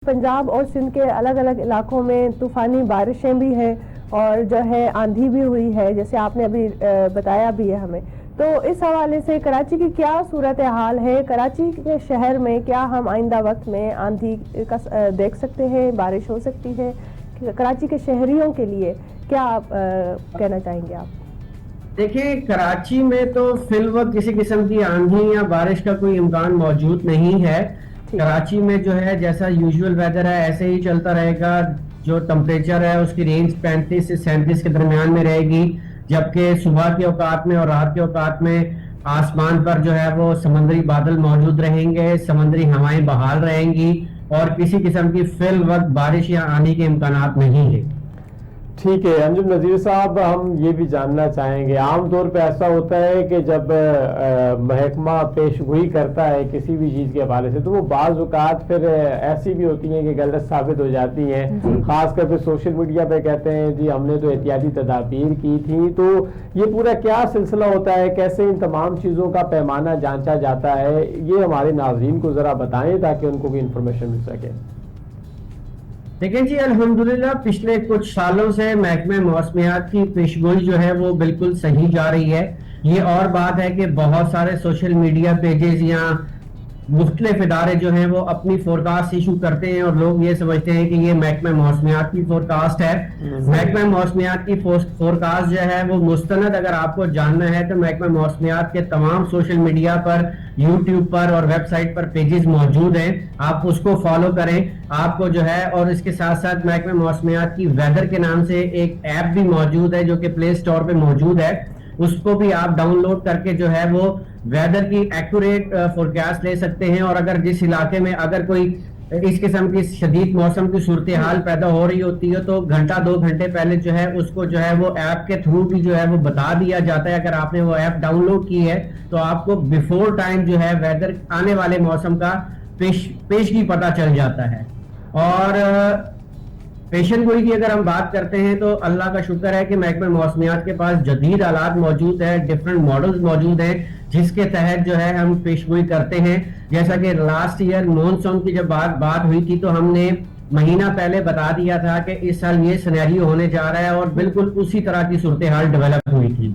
पंजाब और सिंध के अलग अलग इलाकों में तूफ़ानी बारिशें भी हैं और जो है आंधी भी हुई है, जैसे आपने अभी बताया भी है हमें। तो इस हवाले से कराची की क्या सूरत हाल है? कराची के शहर में क्या हम आइंदा वक्त में आंधी का देख सकते हैं, बारिश हो सकती है? कराची के शहरियों के लिए क्या आप कहना चाहेंगे आप? देखिए, कराची में तो फिलवक्त किसी किस्म की आंधी या बारिश का कोई इम्कान मौजूद नहीं है। कराची में जो है जैसा यूजुअल वेदर है ऐसे ही चलता रहेगा। जो टेम्परेचर है उसकी रेंज 35 से 37 के दरमियान में रहेगी, जबकि सुबह के औकात में और रात के औकात में आसमान पर जो है वो समंदरी बादल मौजूद रहेंगे, समंदरी हवाएं बहाल रहेंगी और किसी किस्म की फिल वक्त बारिश या आंधी के इम्कानात नहीं है। ठीक है अंजुम नज़ीर साहब, हम ये भी जानना चाहेंगे, आम तौर पे ऐसा होता है कि जब महकमा पेशगोई करता है किसी भी चीज़ के हवाले से तो वो बाज़ औक़ात फिर ऐसी भी होती हैं कि गलत साबित हो जाती हैं। ख़ास करके सोशल मीडिया पे कहते हैं जी हमने तो एहतियाती तदाबीर की थी। तो ये पूरा क्या सिलसिला होता है, कैसे इन तमाम चीज़ों का पैमाना जांचा जाता है, ये हमारे नाज़रीन को ज़रा बताएं ताकि उनको भी इंफॉर्मेशन मिल सके। देखिए जी, अल्हम्दुलिल्लाह पिछले कुछ सालों से महकमे मौसमियात की पेशगोई जो है वो बिल्कुल सही जा रही है। ये और बात है कि बहुत सारे सोशल मीडिया पेजेस या मुख्तलिफ इदारे जो हैं वो अपनी फोरकास्ट इशू करते हैं और लोग ये समझते हैं कि ये महकमा मौसमियात की फोरकास्ट है। महकमा मौसमियात की फोरकास्ट जो है वो मुस्तनद, अगर आपको जानना है तो महकमा मौसमियात के तमाम सोशल मीडिया पर, यूट्यूब पर और वेबसाइट पर पेजेस मौजूद हैं, आप उसको फॉलो करें आपको जो है। और इसके साथ साथ महकमा मौसमियात की वेदर के नाम से एक ऐप भी मौजूद है जो कि प्ले स्टोर पे मौजूद है, उसको भी आप डाउनलोड करके जो है वो वेदर की एक्यूरेट फोरकास्ट ले सकते हैं। और अगर जिस इलाके में अगर कोई इस किस्म की शदीद मौसम की सूरत हाल पैदा हो रही होती है तो घंटा 2 घंटे पहले जो है उसको जो है वो ऐप के थ्रू भी जो है वो बता दिया जाता है। अगर आपने वो ऐप डाउनलोड की है तो आपको बिफोर टाइम जो है वेदर आने वाले मौसम का पेशगी पता चल जाता है। और पेशन गोई की अगर हम बात करते हैं तो अल्लाह का शुक्र है कि महकमे मौसमियात के पास जदीद आलात मौजूद है, डिफरेंट मॉडल्स मौजूद हैं जिसके तहत जो है हम पेशगोई करते हैं। जैसा कि लास्ट ईयर मॉनसून की जब बात हुई थी तो हमने महीना पहले बता दिया था कि इस साल ये सिनेरियो होने जा रहा है और बिल्कुल उसी तरह की सूरत हाल डेवलप हुई थी।